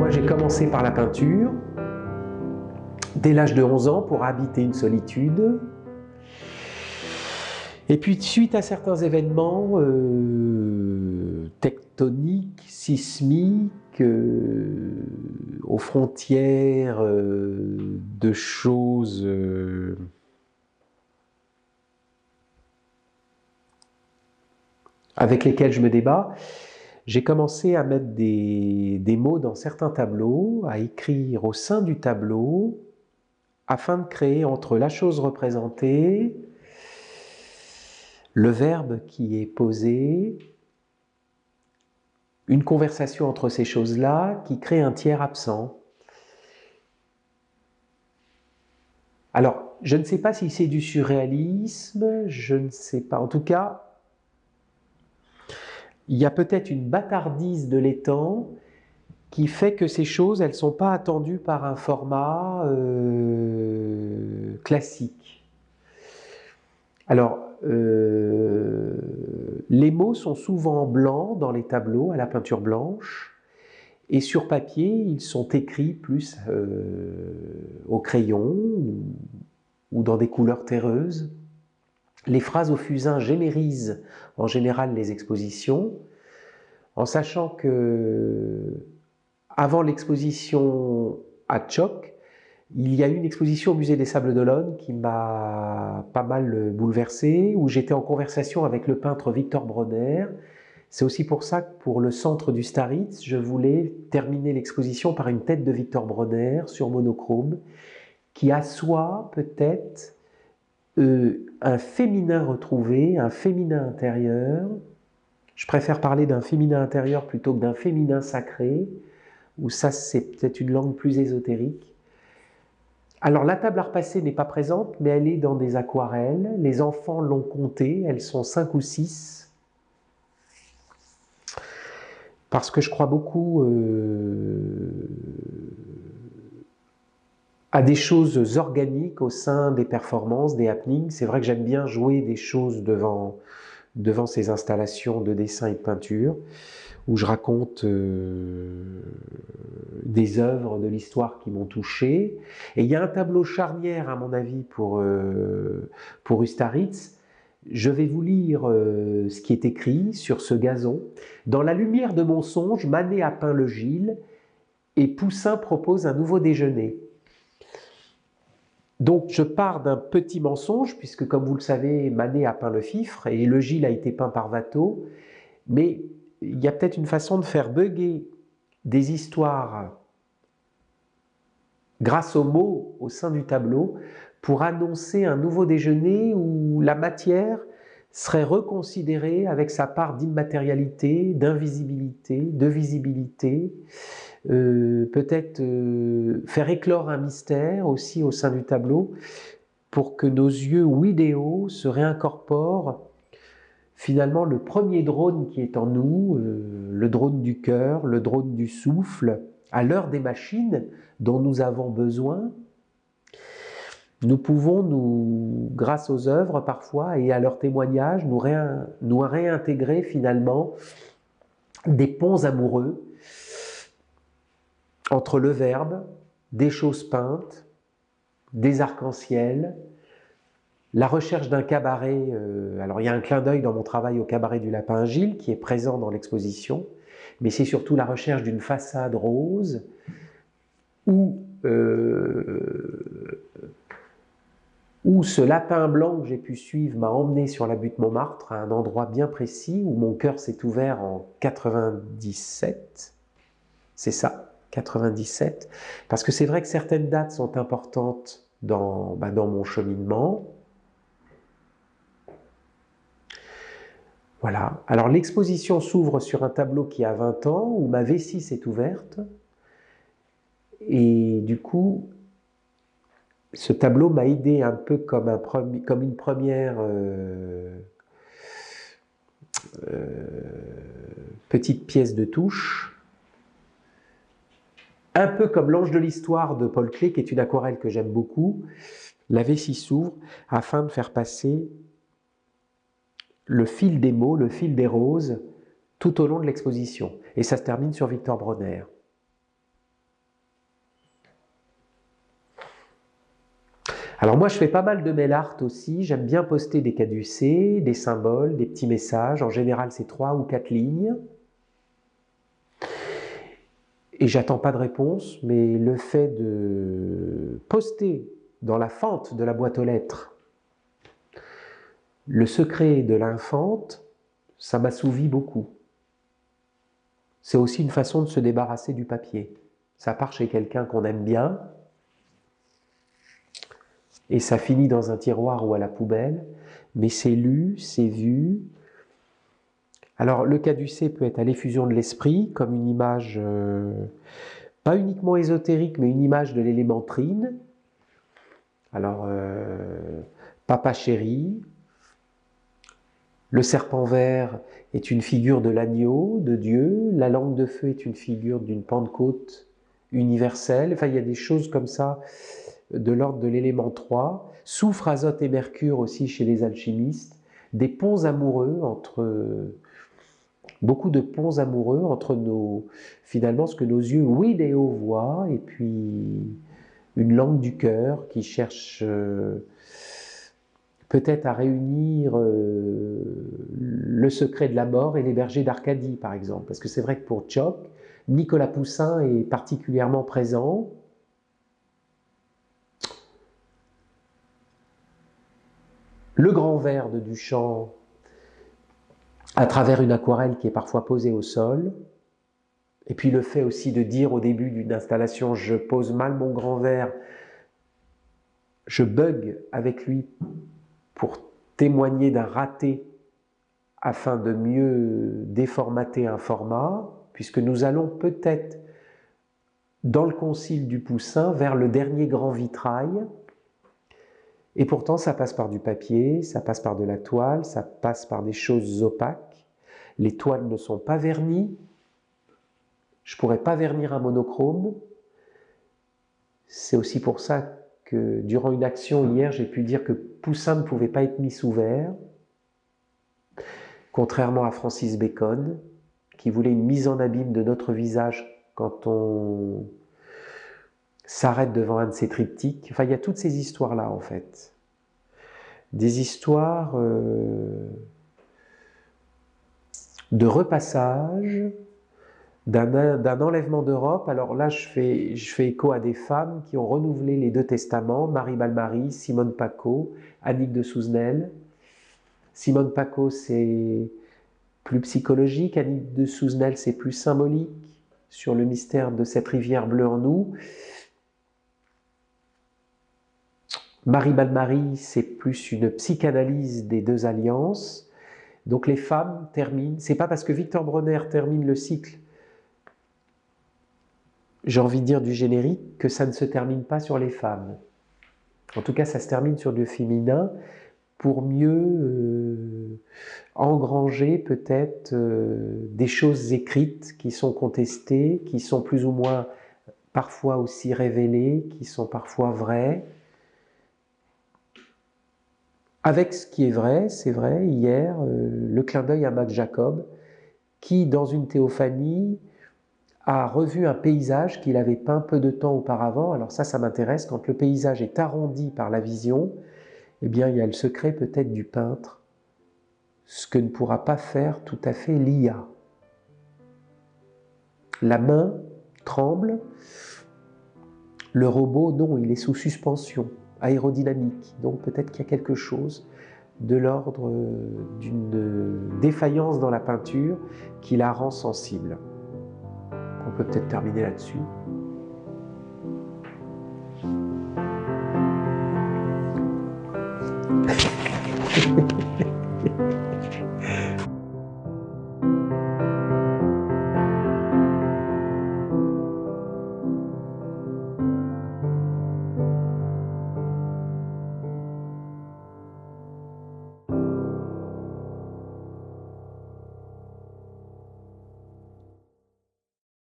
moi j'ai commencé par la peinture, dès l'âge de 11 ans, pour habiter une solitude. Et puis suite à certains événements tectoniques, sismiques, aux frontières de choses avec lesquelles je me débat, j'ai commencé à mettre des mots dans certains tableaux, à écrire au sein du tableau, afin de créer entre la chose représentée, le verbe qui est posé, une conversation entre ces choses-là qui crée un tiers absent. Alors, je ne sais pas si c'est du surréalisme, je ne sais pas. En tout cas, il y a peut-être une bâtardise de l'étang qui fait que ces choses, elles ne sont pas attendues par un format classique. Alors, les mots sont souvent blancs dans les tableaux à la peinture blanche, et sur papier, ils sont écrits plus au crayon ou dans des couleurs terreuses. Les phrases au fusain générisent en général les expositions, en sachant que avant l'exposition à Tchok, il y a eu une exposition au Musée des Sables d'Olonne qui m'a pas mal bouleversé, où j'étais en conversation avec le peintre Victor Bronner. C'est aussi pour ça que pour le centre du Staritz, je voulais terminer l'exposition par une tête de Victor Bronner sur monochrome, qui assoit peut-être un féminin retrouvé, un féminin intérieur. Je préfère parler d'un féminin intérieur plutôt que d'un féminin sacré, où ça c'est peut-être une langue plus ésotérique. Alors la table à repasser n'est pas présente, mais elle est dans des aquarelles. Les enfants l'ont comptée, elles sont 5 ou 6. Parce que je crois beaucoup à des choses organiques au sein des performances, des happenings. C'est vrai que j'aime bien jouer des choses devant ces installations de dessin et de peinture, où je raconte des œuvres de l'histoire qui m'ont touché. Et il y a un tableau charnière, à mon avis, pour Ustaritz. Je vais vous lire ce qui est écrit sur ce gazon. Dans la lumière de mon songe, Manet a peint le Gilles et Poussin propose un nouveau déjeuner. Donc je pars d'un petit mensonge, puisque comme vous le savez, Manet a peint le Fifre et le Gilles a été peint par Watteau, mais il y a peut-être une façon de faire bugger des histoires grâce aux mots au sein du tableau pour annoncer un nouveau déjeuner où la matière serait reconsidérée avec sa part d'immatérialité, d'invisibilité, de visibilité, peut-être faire éclore un mystère aussi au sein du tableau pour que nos yeux widéo se réincorporent finalement le premier drone qui est en nous, le drone du cœur, le drone du souffle, à l'heure des machines dont nous avons besoin. Nous pouvons, grâce aux œuvres parfois et à leurs témoignages, nous réintégrer finalement des ponts amoureux entre le verbe, des choses peintes, des arcs-en-ciel, la recherche d'un cabaret. Alors il y a un clin d'œil dans mon travail au cabaret du Lapin Gilles qui est présent dans l'exposition, mais c'est surtout la recherche d'une façade rose où ce lapin blanc que j'ai pu suivre m'a emmené sur la butte Montmartre, à un endroit bien précis où mon cœur s'est ouvert en 97. C'est ça, 97. Parce que c'est vrai que certaines dates sont importantes dans mon cheminement. Voilà. Alors l'exposition s'ouvre sur un tableau qui a 20 ans, où ma vessie s'est ouverte. Et du coup, ce tableau m'a aidé un peu comme une première petite pièce de touche. Un peu comme l'Ange de l'Histoire de Paul Klee, qui est une aquarelle que j'aime beaucoup. La vessie s'ouvre afin de faire passer le fil des mots, le fil des roses, tout au long de l'exposition. Et ça se termine sur Victor Bronner. Alors moi, je fais pas mal de mail art aussi. J'aime bien poster des caducées, des symboles, des petits messages. En général, c'est 3 ou 4 lignes. Et j'attends pas de réponse, mais le fait de poster dans la fente de la boîte aux lettres le secret de l'infante, ça m'assouvit beaucoup. C'est aussi une façon de se débarrasser du papier. Ça part chez quelqu'un qu'on aime bien, et ça finit dans un tiroir ou à la poubelle, mais c'est lu, c'est vu. Alors le caducée peut être à l'effusion de l'esprit, comme une image, pas uniquement ésotérique, mais une image de l'élément trine. Alors, Papa chéri, le serpent vert est une figure de l'agneau, de Dieu, la langue de feu est une figure d'une Pentecôte universelle. Enfin, il y a des choses comme ça de l'ordre de l'élément 3. Soufre, azote et mercure aussi chez les alchimistes. Des ponts amoureux entre... Beaucoup de ponts amoureux entre finalement ce que nos yeux vidéo voient et puis une langue du cœur qui cherche peut-être à réunir le secret de la mort et les bergers d'Arcadie, par exemple. Parce que c'est vrai que pour Tchok, Nicolas Poussin est particulièrement présent. Le grand vers de Duchamp, à travers une aquarelle qui est parfois posée au sol. Et puis le fait aussi de dire au début d'une installation, je pose mal mon grand verre, je bug avec lui pour témoigner d'un raté afin de mieux déformater un format, puisque nous allons peut-être dans le concile du Poussin vers le dernier grand vitrail, et pourtant ça passe par du papier, ça passe par de la toile, ça passe par des choses opaques. Les toiles ne sont pas vernies, je ne pourrais pas vernir un monochrome. C'est aussi pour ça que durant une action hier, j'ai pu dire que Poussin ne pouvait pas être mis sous verre, contrairement à Francis Bacon, qui voulait une mise en abîme de notre visage quand on s'arrête devant un de ces triptyques. Enfin, il y a toutes ces histoires-là, en fait. Des histoires de repassage, d'un enlèvement d'Europe. Alors là, je fais écho à des femmes qui ont renouvelé les 2 testaments, Marie Balmary, Simone Paco, Annick de Souzenel. Simone Paco, c'est plus psychologique, Annick de Souzenel, c'est plus symbolique, sur le mystère de cette rivière bleue en nous. Marie Balmary, c'est plus une psychanalyse des 2 alliances. Donc les femmes terminent, c'est pas parce que Victor Bronner termine le cycle, j'ai envie de dire du générique, que ça ne se termine pas sur les femmes. En tout cas, ça se termine sur du féminin pour mieux engranger peut-être des choses écrites qui sont contestées, qui sont plus ou moins parfois aussi révélées, qui sont parfois vraies. Avec ce qui est vrai, c'est vrai, hier, le clin d'œil à Max Jacob, qui, dans une théophanie, a revu un paysage qu'il avait peint peu de temps auparavant. Alors ça m'intéresse, quand le paysage est arrondi par la vision, eh bien, il y a le secret peut-être du peintre, ce que ne pourra pas faire tout à fait l'IA. La main tremble, le robot, non, il est sous suspension aérodynamique, donc peut-être qu'il y a quelque chose de l'ordre d'une défaillance dans la peinture qui la rend sensible. On peut peut-être terminer là-dessus.